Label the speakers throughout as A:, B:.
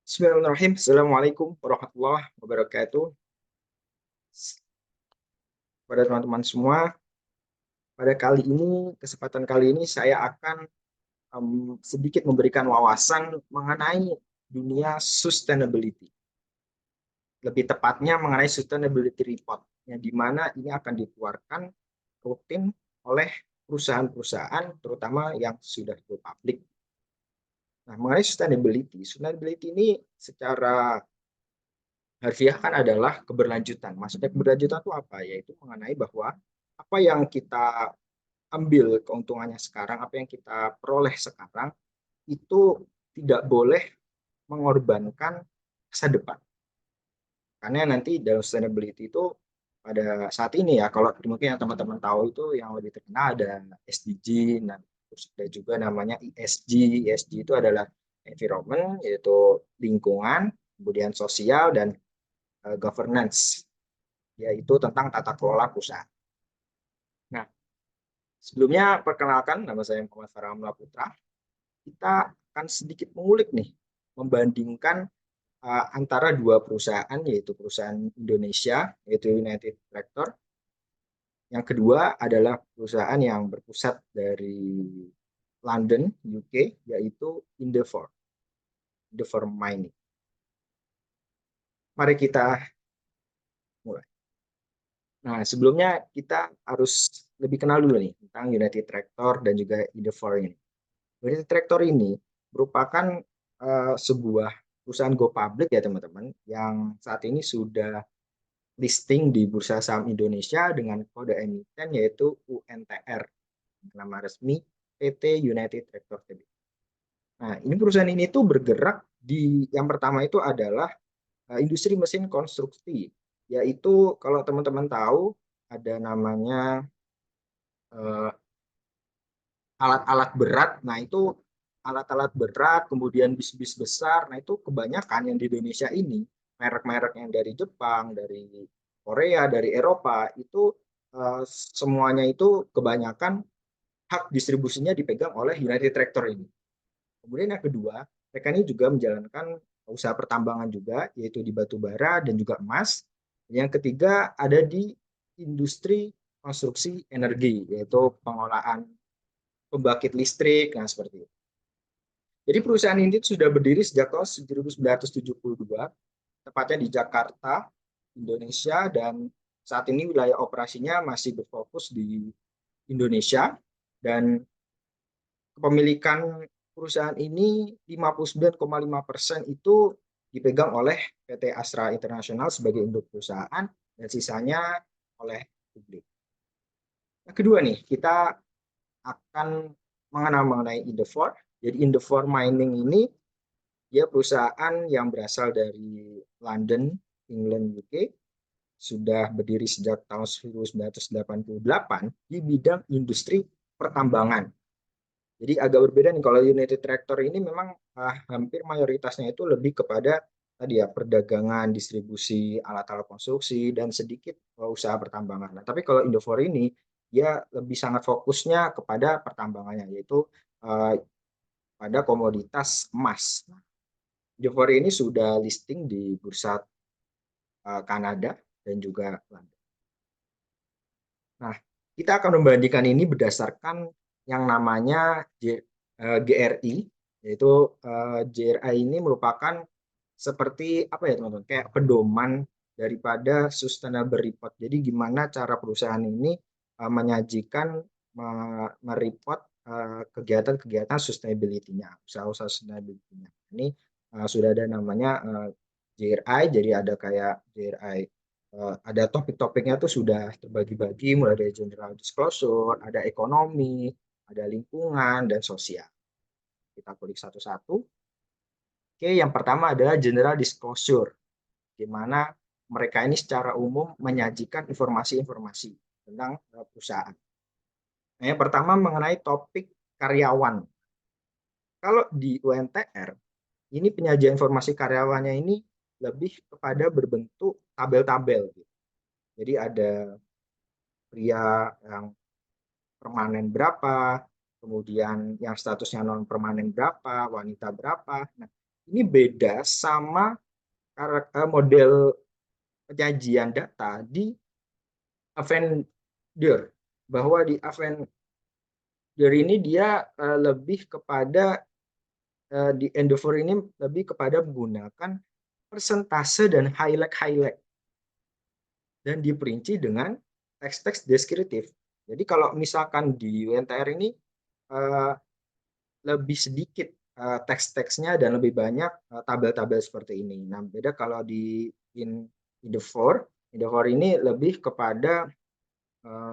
A: Bismillahirrahmanirrahim. Assalamualaikum warahmatullahi wabarakatuh. Pada teman-teman semua, pada kesempatan kali ini saya akan sedikit memberikan wawasan mengenai dunia sustainability. Lebih tepatnya mengenai sustainability report, yang di mana ini akan dikeluarkan rutin oleh perusahaan-perusahaan, terutama yang sudah go public. Nah, mengenai sustainability ini secara harfiah kan adalah keberlanjutan. Maksudnya keberlanjutan itu apa? Yaitu mengenai bahwa apa yang kita ambil keuntungannya sekarang, apa yang kita peroleh sekarang, itu tidak boleh mengorbankan masa depan. Karena nanti dalam sustainability itu pada saat ini ya, kalau mungkin yang teman-teman tahu itu yang lebih terkenal ada SDG, nah, terus ada juga namanya ESG. ESG itu adalah environment, yaitu lingkungan, kemudian sosial, dan governance, yaitu tentang tata kelola perusahaan. Nah, sebelumnya perkenalkan, nama saya Muhammad Farhamla Putra. Kita akan sedikit mengulik nih, membandingkan antara dua perusahaan, yaitu perusahaan Indonesia, yaitu United Tractor. Yang kedua adalah perusahaan yang berpusat dari London, UK, yaitu Endeavour Mining. Mari kita mulai. Nah, sebelumnya kita harus lebih kenal dulu nih tentang United Tractor dan juga Endeavour ini. United Tractor ini merupakan sebuah perusahaan go public ya teman-teman, yang saat ini sudah listing di Bursa Saham Indonesia dengan kode emiten yaitu UNTR, nama resmi PT United Tractor Tbk. Nah, ini perusahaan ini tuh bergerak di yang pertama itu adalah industri mesin konstruksi, yaitu kalau teman-teman tahu ada namanya eh, alat-alat berat. Nah, itu alat-alat berat, kemudian bis-bis besar. Nah, itu kebanyakan yang di Indonesia ini, merek-merek yang dari Jepang, dari Korea, dari Eropa, itu semuanya itu kebanyakan hak distribusinya dipegang oleh United Tractor ini. Kemudian yang kedua, mereka ini juga menjalankan usaha pertambangan juga, yaitu di batu bara dan juga emas. Yang ketiga ada di industri konstruksi energi, yaitu pengolahan pembangkit listrik, nah seperti itu. Jadi perusahaan ini sudah berdiri sejak tahun 1972, tepatnya di Jakarta, Indonesia, dan saat ini wilayah operasinya masih berfokus di Indonesia, dan kepemilikan perusahaan ini 59,5% itu dipegang oleh PT Astra International sebagai induk perusahaan, dan sisanya oleh publik. Yang kedua nih, kita akan mengenal mengenai Endeavour. Jadi Endeavour Mining ini dia perusahaan yang berasal dari London, England, UK, sudah berdiri sejak tahun 1988 di bidang industri pertambangan. Jadi agak berbeda nih, kalau United Tractor ini memang hampir mayoritasnya itu lebih kepada tadi ya perdagangan, distribusi alat-alat konstruksi, dan sedikit usaha pertambangan. Nah, tapi kalau Endeavour ini dia lebih sangat fokusnya kepada pertambangannya, yaitu uh, pada komoditas emas. Nah, Endeavour ini sudah listing di bursa Kanada dan juga London. Nah, kita akan membandingkan ini berdasarkan yang namanya GRI, yaitu GRI ini merupakan seperti apa ya teman-teman, kayak pedoman daripada sustainable report. Jadi gimana cara perusahaan ini menyajikan, mereport kegiatan-kegiatan sustainability-nya, usaha-usaha sustainability-nya. Ini sudah ada namanya GRI, jadi ada kayak GRI, ada topik-topiknya tuh sudah terbagi-bagi, mulai dari general disclosure, ada ekonomi, ada lingkungan, dan sosial. Kita kulik satu-satu. Oke, yang pertama adalah general disclosure, di mana mereka ini secara umum menyajikan informasi-informasi tentang perusahaan. Nah, yang pertama mengenai topik karyawan. Kalau di UNTR, ini penyajian informasi karyawannya ini lebih kepada berbentuk tabel-tabel. Jadi ada pria yang permanen berapa, kemudian yang statusnya non permanen berapa, wanita berapa. Nah, ini beda sama model penyajian data di Avenger, bahwa di Avenger ini dia lebih kepada di Endeavor ini lebih kepada menggunakan persentase dan highlight dan diperinci dengan teks-teks deskriptif. Jadi kalau misalkan di UNTR ini uh, lebih sedikit teks-teksnya dan lebih banyak tabel-tabel seperti ini. Nah, beda kalau di Endeavor ini lebih kepada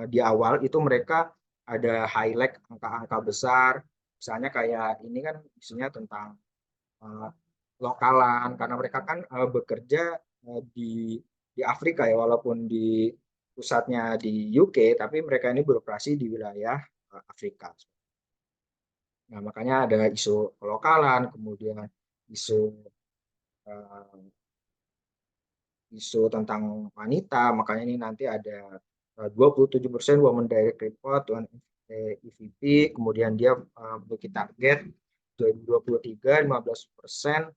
A: di awal itu mereka ada highlight angka-angka besar, misalnya kayak ini kan isinya tentang uh, lokalan, karena mereka kan bekerja di Afrika ya, walaupun di pusatnya di UK, tapi mereka ini beroperasi di wilayah Afrika. Nah, makanya ada isu kelokalan, kemudian isu uh, isu tentang wanita, makanya ini nanti ada 27% women direct report, EVP, kemudian dia memiliki target 2023 15%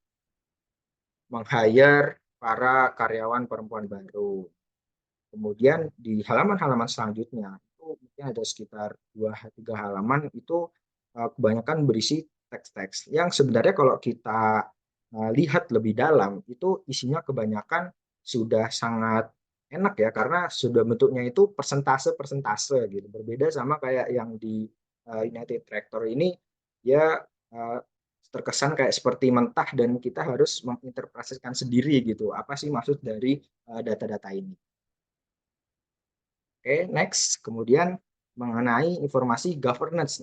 A: meng-hire para karyawan perempuan baru. Kemudian di halaman-halaman selanjutnya itu mungkin ada sekitar 2-3 halaman itu kebanyakan berisi teks-teks yang sebenarnya kalau kita lihat lebih dalam itu isinya kebanyakan sudah sangat enak ya, karena sudah bentuknya itu persentase-persentase gitu. Berbeda sama kayak yang di United Tractor ini, dia uh, terkesan kayak seperti mentah dan kita harus menginterpretasikan sendiri gitu. Apa sih maksud dari data-data ini? Oke, next. Kemudian mengenai informasi governance.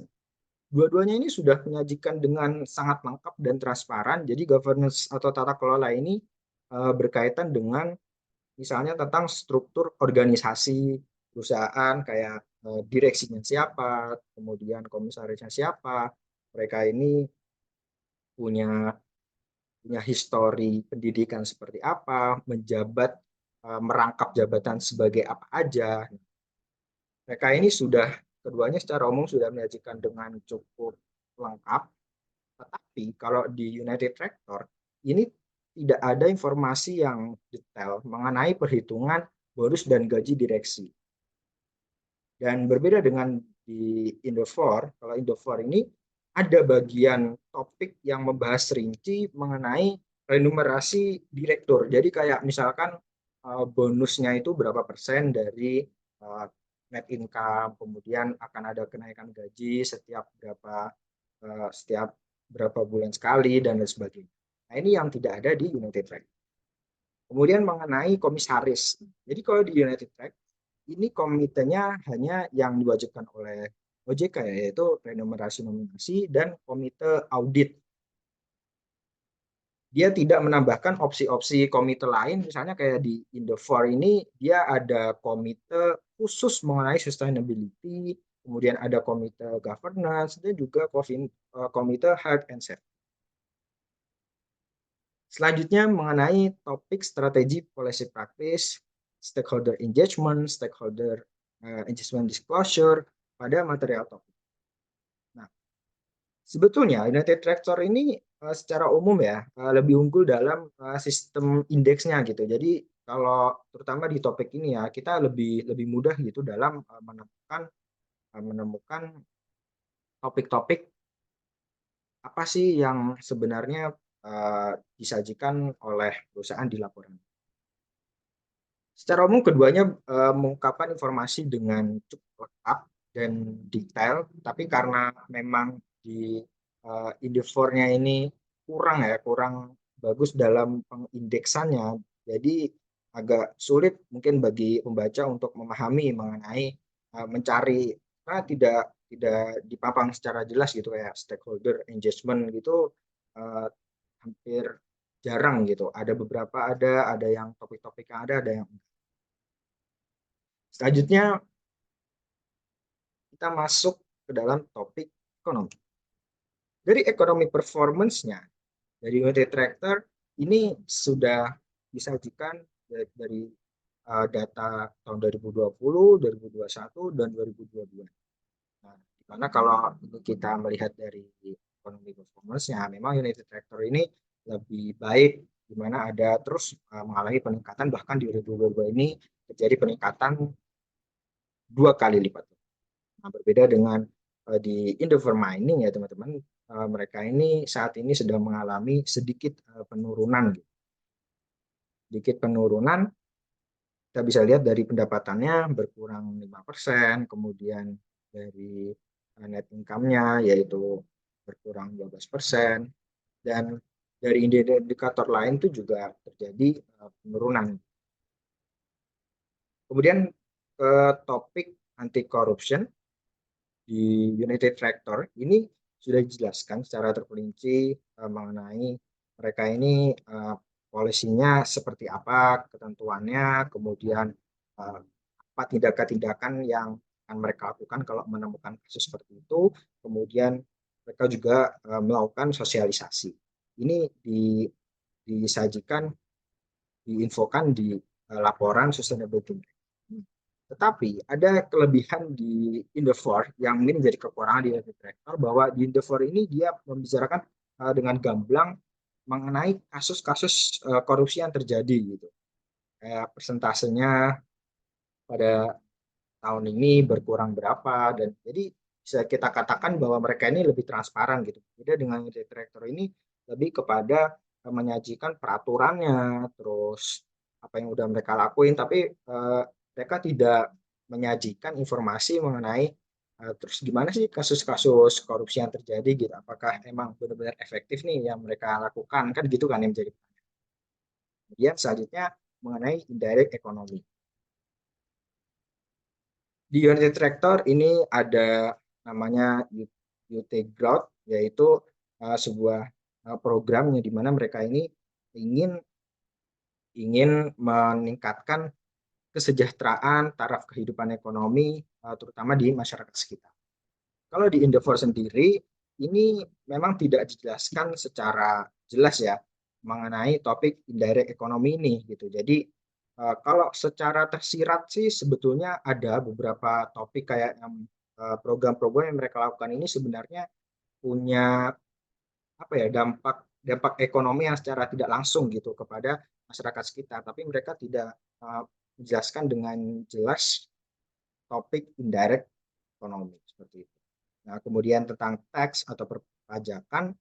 A: Dua-duanya ini sudah menyajikan dengan sangat lengkap dan transparan. Jadi governance atau tata kelola ini berkaitan dengan misalnya tentang struktur organisasi perusahaan, kayak direksinya siapa, kemudian komisarisnya siapa. Mereka ini punya punya histori pendidikan seperti apa, menjabat merangkap jabatan sebagai apa aja. Mereka ini sudah keduanya secara umum sudah menyajikan dengan cukup lengkap, tetapi kalau di United Tractor ini tidak ada informasi yang detail mengenai perhitungan bonus dan gaji direksi. Dan berbeda dengan di Indofor, kalau Indofor ini ada bagian topik yang membahas rinci mengenai remunerasi direktur. Jadi kayak misalkan bonusnya itu berapa persen dari net income, kemudian akan ada kenaikan gaji setiap berapa bulan sekali dan lain sebagainya. Nah, ini yang tidak ada di United Track. Kemudian mengenai komisaris. Jadi kalau di United Track ini komitenya hanya yang diwajibkan oleh OJK, yaitu remunerasi nominasi dan komite audit. Dia tidak menambahkan opsi-opsi komite lain, misalnya kayak di Indofor ini dia ada komite khusus mengenai sustainability, kemudian ada komite governance dan juga komite health and safety. Selanjutnya mengenai topik strategi policy practice, stakeholder engagement, stakeholder engagement disclosure pada material topik. Nah, sebetulnya United Tractor ini secara umum ya lebih unggul dalam sistem indeksnya gitu. Jadi kalau terutama di topik ini ya kita lebih mudah gitu dalam menemukan topik-topik apa sih yang sebenarnya disajikan oleh perusahaan di laporan. Secara umum keduanya mengungkapkan informasi dengan cukup lengkap dan detail, tapi karena memang di Indefornya ini kurang bagus dalam pengindeksannya, jadi agak sulit mungkin bagi pembaca untuk memahami mengenai mencari, karena tidak dipapang secara jelas gitu, kayak stakeholder engagement gitu hampir jarang gitu. Ada beberapa, ada yang topik-topik yang ada yang enggak. Selanjutnya kita masuk ke dalam topik ekonomi. Dari ekonomi performance-nya, dari United Tractor ini sudah disajikan dari data tahun 2020, 2021, dan 2022. Nah, dimana kalau kita melihat dari ekonomi performance-nya, memang United Tractor ini lebih baik, di mana ada terus mengalami peningkatan, bahkan di 2022 ini terjadi peningkatan 2 kali lipat. Nah, berbeda dengan di Endeavour Mining ya teman-teman, mereka ini saat ini sedang mengalami sedikit penurunan, gitu. Sedikit penurunan, kita bisa lihat dari pendapatannya berkurang 5%, kemudian dari net income-nya yaitu berkurang 12%, dan dari indikator lain itu juga terjadi penurunan. Kemudian ke topik anti corruption di United Tractor ini sudah dijelaskan secara terperinci mengenai mereka ini polisinya seperti apa, ketentuannya, kemudian apa tindakan-tindakan yang akan mereka lakukan kalau menemukan kasus seperti itu, kemudian mereka juga melakukan sosialisasi. Ini disajikan, diinfokan di laporan sustainability. Tetapi ada kelebihan di Endeavour yang ini menjadi kekurangan di United Tractor, bahwa di Endeavour ini dia membicarakan dengan gamblang mengenai kasus-kasus korupsi yang terjadi gitu. Kayak persentasenya pada tahun ini berkurang berapa, dan jadi bisa kita katakan bahwa mereka ini lebih transparan gitu. Beda dengan United Tractor ini lebih kepada menyajikan peraturannya, terus apa yang udah mereka lakuin, tapi mereka tidak menyajikan informasi mengenai terus gimana sih kasus-kasus korupsi yang terjadi gitu. Apakah emang benar-benar efektif nih yang mereka lakukan, kan gitu kan yang menjadi. Kemudian selanjutnya mengenai indirect economy. Di United Tractor ini ada namanya UT Growth, yaitu sebuah program yang di mana mereka ini ingin meningkatkan kesejahteraan taraf kehidupan ekonomi terutama di masyarakat sekitar. Kalau di Endeavour sendiri ini memang tidak dijelaskan secara jelas ya mengenai topik indirect economy ini gitu. Jadi kalau secara tersirat sih sebetulnya ada beberapa topik kayak yang program-program yang mereka lakukan ini sebenarnya punya apa ya dampak dampak ekonomi yang secara tidak langsung gitu kepada masyarakat sekitar, tapi mereka tidak menjelaskan dengan jelas topik indirect ekonomi seperti itu. Nah, kemudian tentang tax atau perpajakan,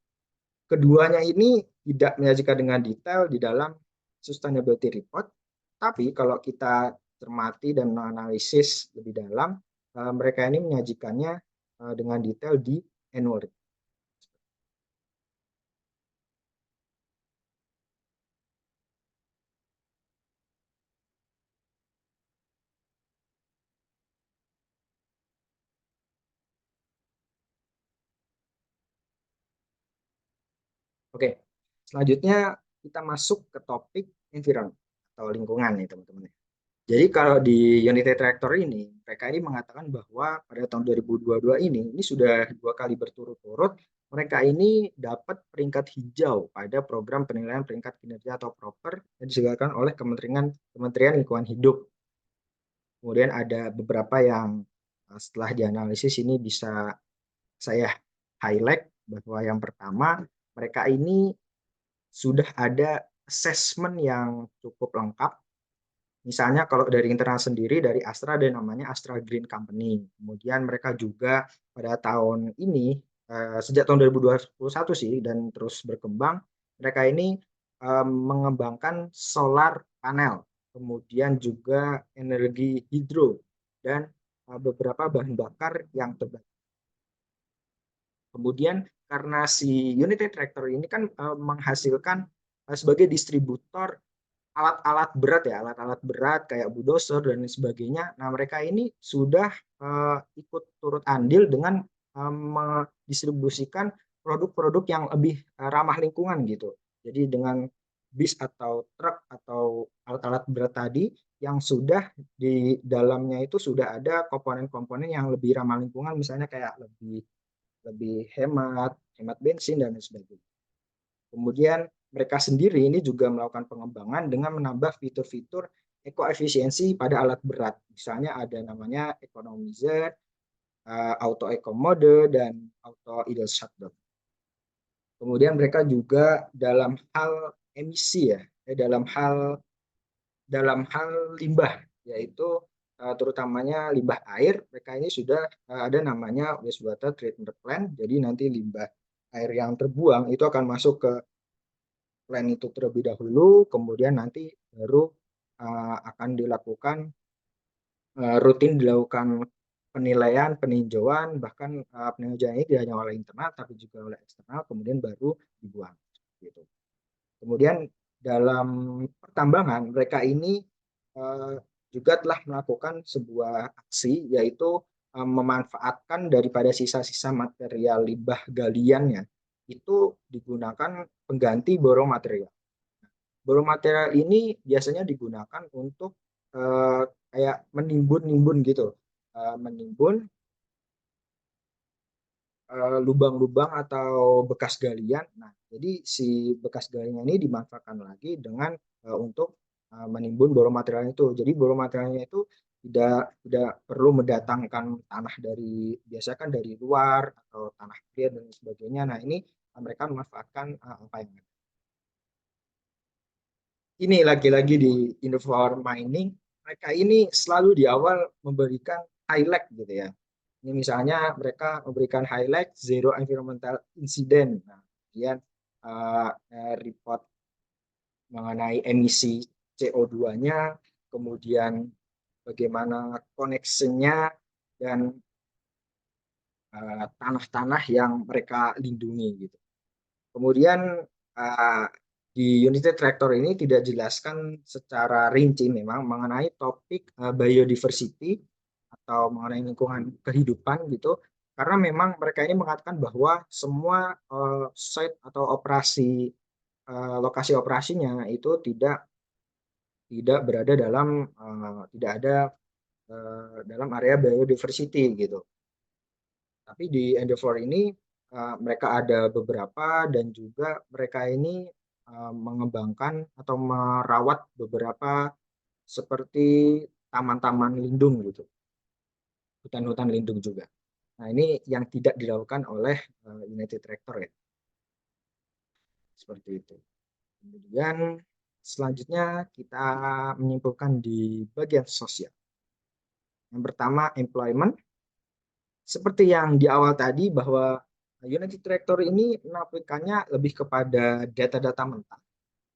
A: keduanya ini tidak menyajikan dengan detail di dalam sustainability report, tapi kalau kita cermati dan menganalisis lebih dalam, mereka ini menyajikannya dengan detail di annual report. Oke, selanjutnya kita masuk ke topik environment atau lingkungan nih teman-teman. Jadi kalau di United Tractor ini, mereka ini mengatakan bahwa pada tahun 2022 ini sudah 2 kali berturut-turut mereka ini dapat peringkat hijau pada program penilaian peringkat kinerja atau proper yang diselenggarakan oleh Kementerian Lingkungan Hidup. Kemudian ada beberapa yang setelah dianalisis ini bisa saya highlight, bahwa yang pertama mereka ini sudah ada assessment yang cukup lengkap. Misalnya kalau dari internal sendiri, dari Astra ada namanya Astra Green Company. Kemudian mereka juga pada tahun ini, sejak tahun 2021 sih, dan terus berkembang, mereka ini mengembangkan solar panel, kemudian juga energi hidro, dan beberapa bahan bakar yang terbaik. Kemudian karena si United Tractor ini kan menghasilkan sebagai distributor alat-alat berat ya, alat-alat berat kayak bulldozer dan lain sebagainya. Nah, mereka ini sudah ikut turut andil dengan mendistribusikan produk-produk yang lebih ramah lingkungan gitu. Jadi dengan bis atau truk atau alat-alat berat tadi yang sudah di dalamnya itu sudah ada komponen-komponen yang lebih ramah lingkungan, misalnya kayak lebih lebih hemat bensin dan lain sebagainya. Kemudian mereka sendiri ini juga melakukan pengembangan dengan menambah fitur-fitur eco-efisiensi pada alat berat. Misalnya ada namanya economizer, auto eco mode, dan auto idle shutdown. Kemudian mereka juga dalam hal emisi ya, dalam hal limbah, yaitu terutamanya limbah air, mereka ini sudah ada namanya wastewater treatment plant. Jadi nanti limbah air yang terbuang itu akan masuk ke plan itu terlebih dahulu, kemudian nanti baru akan dilakukan rutin dilakukan penilaian, peninjauan, bahkan peninjauan ini tidak hanya oleh internal tapi juga oleh eksternal, kemudian baru dibuang. Gitu. Kemudian dalam pertambangan mereka ini uh, juga telah melakukan sebuah aksi, yaitu memanfaatkan daripada sisa-sisa material limbah galiannya itu digunakan pengganti borong material. Borong material ini biasanya digunakan untuk kayak menimbun-nimbun gitu, menimbun lubang-lubang atau bekas galian. Nah, jadi si bekas galian ini dimanfaatkan lagi dengan untuk menimbun borong material itu. Jadi borong materialnya itu tidak perlu mendatangkan tanah dari biasa kan dari luar atau tanah liat dan sebagainya. Nah, ini mereka memanfaatkan apa yang ada. Ini lagi-lagi di Indofor Mining, mereka ini selalu di awal memberikan highlight gitu ya. Ini misalnya mereka memberikan highlight zero environmental incident. Nah, kemudian report mengenai emisi CO2-nya, kemudian bagaimana koneksinya dan tanah-tanah yang mereka lindungi gitu. Kemudian di United Tractor ini tidak jelaskan secara rinci memang mengenai topik biodiversity atau mengenai lingkungan kehidupan gitu, karena memang mereka ini mengatakan bahwa semua site atau operasi lokasi operasinya itu tidak berada dalam tidak ada dalam area biodiversity gitu. Tapi di Endeavor ini mereka ada beberapa dan juga mereka ini mengembangkan atau merawat beberapa seperti taman-taman lindung gitu, hutan-hutan lindung juga. Nah, ini yang tidak dilakukan oleh United Tractor ya, seperti itu. Kemudian selanjutnya kita menyimpulkan di bagian sosial. Yang pertama, employment. Seperti yang di awal tadi bahwa United Tractor ini menampilkannya lebih kepada data-data mentah.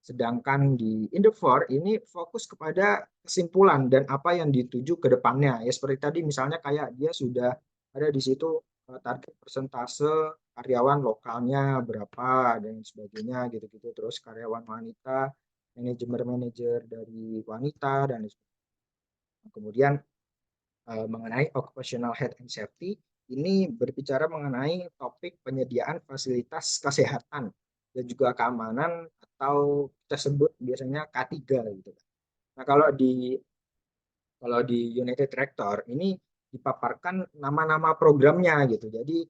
A: Sedangkan di Indefor ini fokus kepada kesimpulan dan apa yang dituju ke depannya. Ya seperti tadi misalnya kayak dia sudah ada di situ target persentase karyawan lokalnya berapa dan sebagainya gitu-gitu. Terus karyawan wanita, manajer-manajer dari wanita dan sebagainya. Kemudian mengenai occupational health and safety, ini berbicara mengenai topik penyediaan fasilitas kesehatan dan juga keamanan atau kita sebut biasanya K3 gitu. Nah, kalau di United Tractor ini dipaparkan nama-nama programnya gitu. Jadi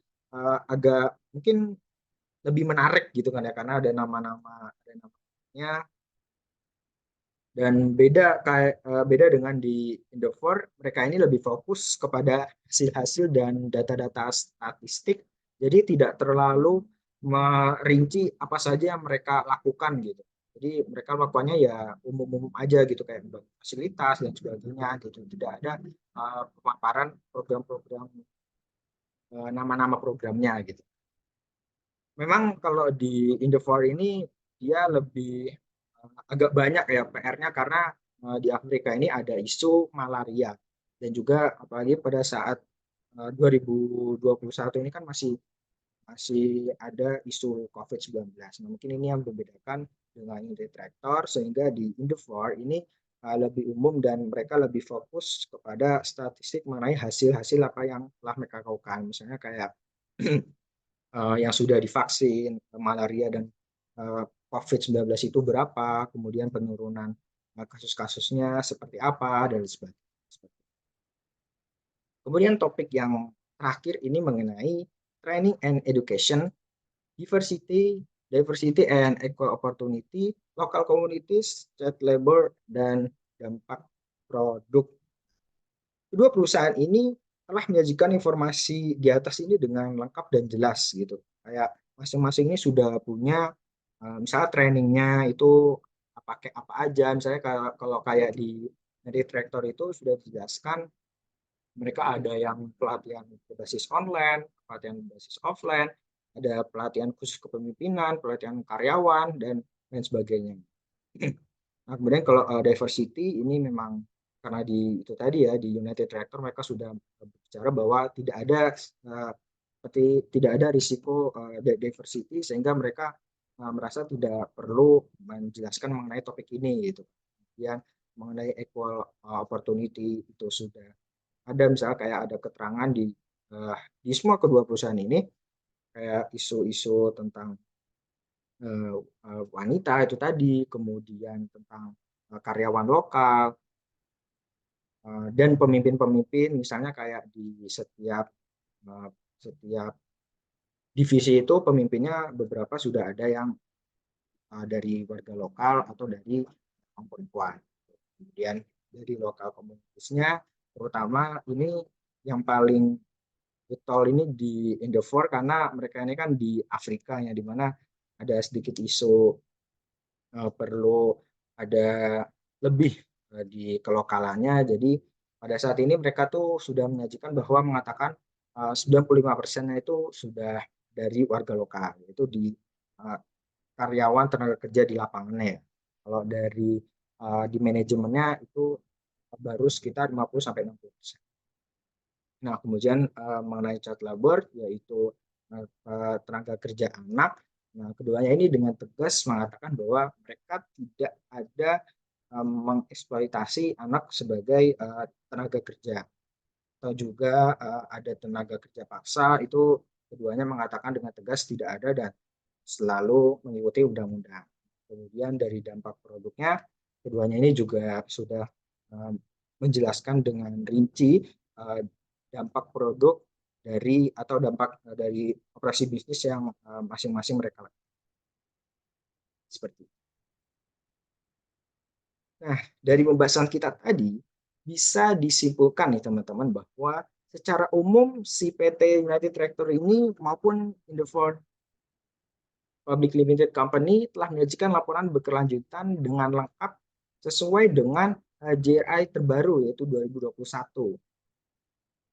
A: agak mungkin lebih menarik gitu kan ya, karena ada nama-nama ada namanya. Dan beda dengan di Indofor, mereka ini lebih fokus kepada hasil-hasil dan data-data statistik. Jadi tidak terlalu merinci apa saja yang mereka lakukan gitu. Jadi mereka melakukannya ya umum-umum aja gitu kayak fasilitas dan sebagainya gitu. Tidak ada pemaparan program-program nama-nama programnya gitu. Memang kalau di Indofor ini dia lebih agak banyak ya PR-nya karena di Afrika ini ada isu malaria dan juga apalagi pada saat 2021 ini kan masih masih ada isu COVID-19. Nah, mungkin ini yang membedakan dengan United Tractor sehingga di Indofor ini lebih umum dan mereka lebih fokus kepada statistik mengenai hasil-hasil apa yang telah mereka lakukan. Misalnya kayak yang sudah divaksin malaria dan COVID-19 itu berapa, kemudian penurunan kasus-kasusnya seperti apa, dan sebagainya. Kemudian topik yang terakhir ini mengenai training and education, diversity and equal opportunity, local communities, child labor, dan dampak produk. Kedua perusahaan ini telah menyajikan informasi di atas ini dengan lengkap dan jelas gitu. Kayak masing-masing ini sudah punya misalnya trainingnya itu pakai apa aja. Misalnya kalau kayak di Traktor itu sudah dijelaskan mereka ada yang pelatihan berbasis online, pelatihan berbasis offline, ada pelatihan khusus kepemimpinan, pelatihan karyawan, dan lain sebagainya. Nah, kemudian kalau diversity ini memang karena di itu tadi ya di United Tractor mereka sudah bicara bahwa tidak ada risiko diversity sehingga mereka merasa tidak perlu menjelaskan mengenai topik ini gitu. Kemudian mengenai equal opportunity itu sudah ada, misalnya kayak ada keterangan di semua kedua perusahaan ini kayak isu-isu tentang wanita itu tadi, kemudian tentang karyawan lokal, dan pemimpin-pemimpin misalnya kayak di setiap divisi itu pemimpinnya beberapa sudah ada yang dari warga lokal atau dari orang perempuan. Kemudian dari lokal komunitasnya, terutama ini yang paling getol ini di Endeavor karena mereka ini kan di Afrika ya, di mana ada sedikit isu perlu ada lebih di kelokalannya. Jadi pada saat ini mereka tuh sudah menyajikan bahwa mengatakan 95%-nya itu sudah dari warga lokal, yaitu di uh, karyawan tenaga kerja di lapangannya ya. Kalau dari di manajemennya itu baru sekitar 50-60%. Nah, kemudian mengenai child labor, yaitu tenaga kerja anak. Nah, keduanya ini dengan tegas mengatakan bahwa mereka tidak ada mengeksploitasi anak sebagai tenaga kerja. Atau juga ada tenaga kerja paksa, itu keduanya mengatakan dengan tegas tidak ada dan selalu mengikuti undang-undang. Kemudian dari dampak produknya, keduanya ini juga sudah menjelaskan dengan rinci dampak produk dampak dari operasi bisnis yang masing-masing mereka lakukan. Seperti itu. Nah, dari pembahasan kita tadi bisa disimpulkan nih teman-teman bahwa secara umum si PT United Tractor ini maupun Endeavor Public Limited Company telah menyajikan laporan berkelanjutan dengan lengkap sesuai dengan JRI terbaru yaitu 2021.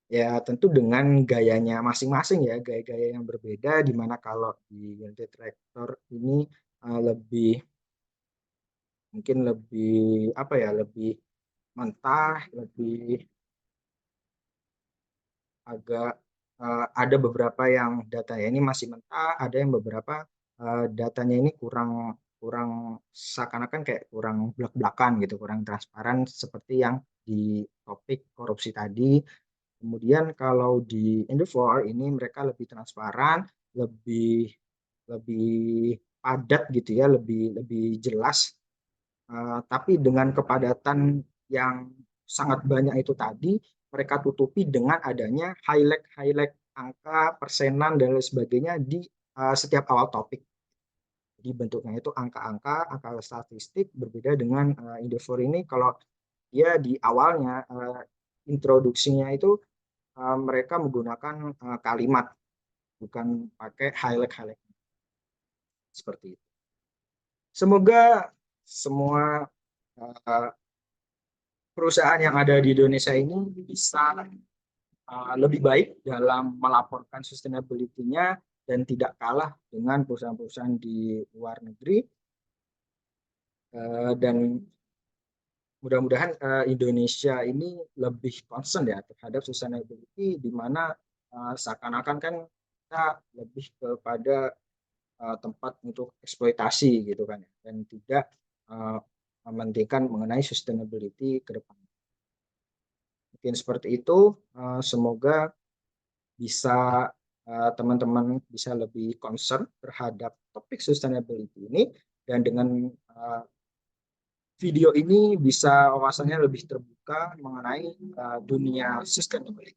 A: Ya tentu dengan gayanya masing-masing ya, gaya-gaya yang berbeda, di mana kalau di United Tractor ini lebih mungkin lebih apa ya, lebih mentah, lebih agak ada beberapa yang datanya ini masih mentah, ada yang beberapa datanya ini kurang kurang seakan-akan kayak kurang belak-belakan gitu, kurang transparan seperti yang di topik korupsi tadi. Kemudian kalau di Endeavor ini mereka lebih transparan, lebih lebih padat gitu ya, lebih lebih jelas. Tapi dengan kepadatan yang sangat banyak itu tadi, mereka tutupi dengan adanya highlight angka, persenan, dan lain sebagainya di setiap awal topik. Jadi bentuknya itu angka-angka, angka statistik, berbeda dengan Endeavor ini kalau dia di awalnya introduksinya itu mereka menggunakan kalimat, bukan pakai highlight seperti itu. Semoga semua uh, perusahaan yang ada di Indonesia ini bisa lebih baik dalam melaporkan sustainability-nya dan tidak kalah dengan perusahaan-perusahaan di luar negeri. Dan mudah-mudahan Indonesia ini lebih concern ya terhadap sustainability, di mana seakan-akan kan kita lebih kepada tempat untuk eksploitasi gitu kan ya, dan tidak mementingkan mengenai sustainability ke depan. Mungkin seperti itu. Semoga bisa teman-teman bisa lebih concern terhadap topik sustainability ini, dan dengan video ini bisa wawasannya lebih terbuka mengenai dunia sustainability.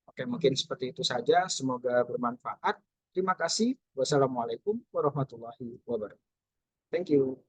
A: Oke, mungkin seperti itu saja. Semoga bermanfaat. Terima kasih. Wassalamualaikum warahmatullahi wabarakatuh. Thank you.